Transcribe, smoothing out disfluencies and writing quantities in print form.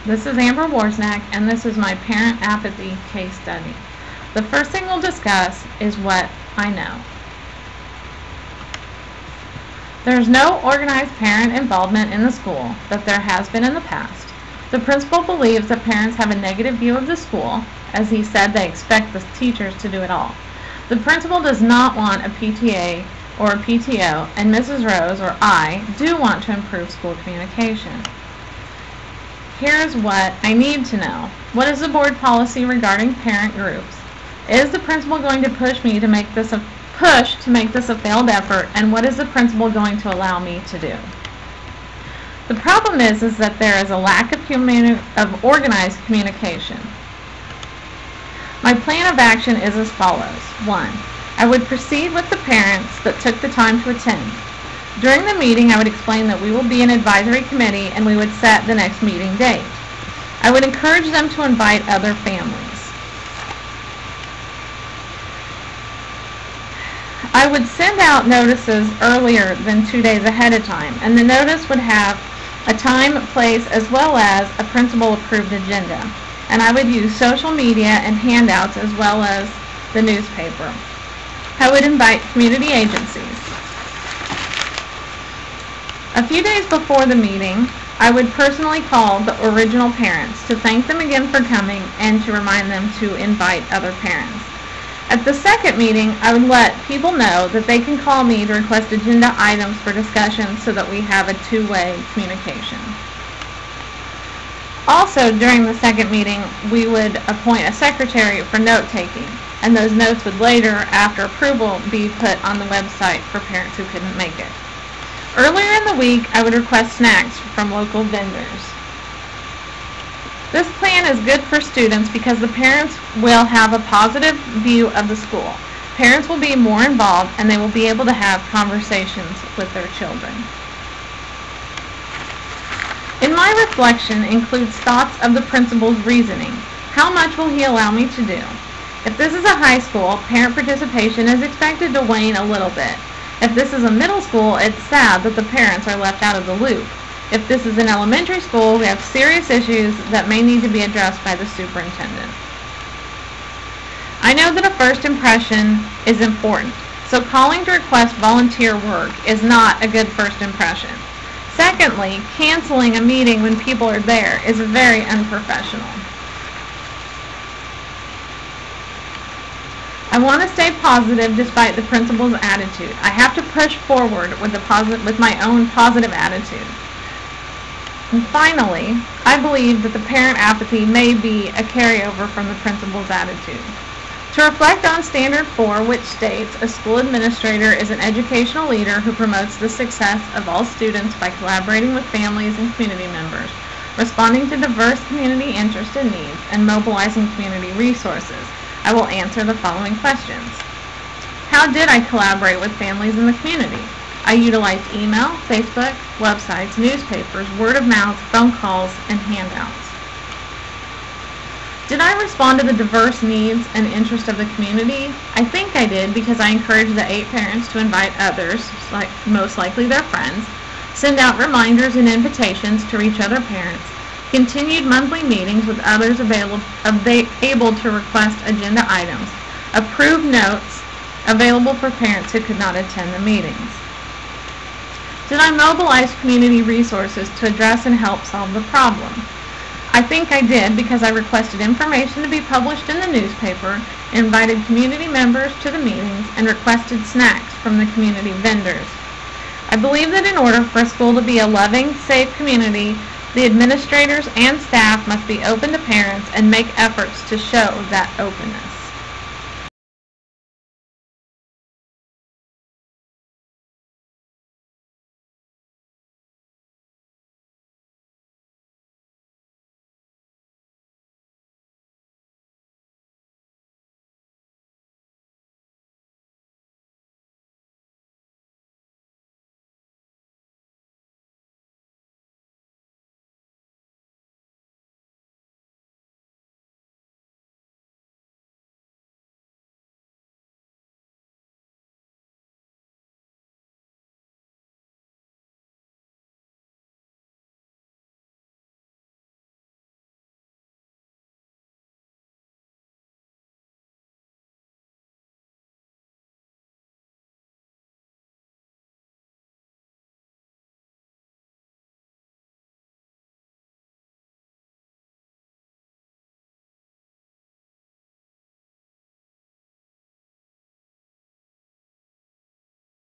This is Amber Warsnack, and this is my parent apathy case study. The first thing we'll discuss is what I know. There's no organized parent involvement in the school that there has been in the past. The principal believes that parents have a negative view of the school. As he said, they expect the teachers to do it all. The principal does not want a PTA or a PTO, and Mrs. Rose or I do want to improve school communication. Here's what I need to know. What is the board policy regarding parent groups? Is the principal going to push to make this a failed effort, and what is the principal going to allow me to do? The problem is that there is a lack of organized communication. My plan of action is as follows. 1. I would proceed with the parents that took the time to attend. During the meeting, I would explain that we will be an advisory committee and we would set the next meeting date. I would encourage them to invite other families. I would send out notices earlier than 2 days ahead of time, and the notice would have a time, place, as well as a principal-approved agenda. And I would use social media and handouts as well as the newspaper. I would invite community agencies. A few days before the meeting, I would personally call the original parents to thank them again for coming and to remind them to invite other parents. At the second meeting, I would let people know that they can call me to request agenda items for discussion so that we have a two-way communication. Also, during the second meeting, we would appoint a secretary for note-taking, and those notes would later, after approval, be put on the website for parents who couldn't make it. Earlier in the week, I would request snacks from local vendors. This plan is good for students because the parents will have a positive view of the school. Parents will be more involved and they will be able to have conversations with their children. In my reflection includes thoughts of the principal's reasoning. How much will he allow me to do? If this is a high school, parent participation is expected to wane a little bit. If this is a middle school, it's sad that the parents are left out of the loop. If this is an elementary school, we have serious issues that may need to be addressed by the superintendent. I know that a first impression is important, so calling to request volunteer work is not a good first impression. Secondly, canceling a meeting when people are there is very unprofessional. I want to stay positive despite the principal's attitude. I have to push forward with my own positive attitude. And finally, I believe that the parent apathy may be a carryover from the principal's attitude. To reflect on Standard 4, which states a school administrator is an educational leader who promotes the success of all students by collaborating with families and community members, responding to diverse community interests and needs, and mobilizing community resources, I will answer the following questions. How did I collaborate with families in the community? I utilized email, Facebook, websites, newspapers, word of mouth, phone calls, and handouts. Did I respond to the diverse needs and interests of the community? I think I did because I encouraged the 8 parents to invite others, most likely their friends, send out reminders and invitations to reach other parents, continued monthly meetings with others able to request agenda items, approved notes available for parents who could not attend the meetings. Did I mobilize community resources to address and help solve the problem? I think I did because I requested information to be published in the newspaper, invited community members to the meetings, and requested snacks from the community vendors. I believe that in order for a school to be a loving, safe community, the administrators and staff must be open to parents and make efforts to show that openness.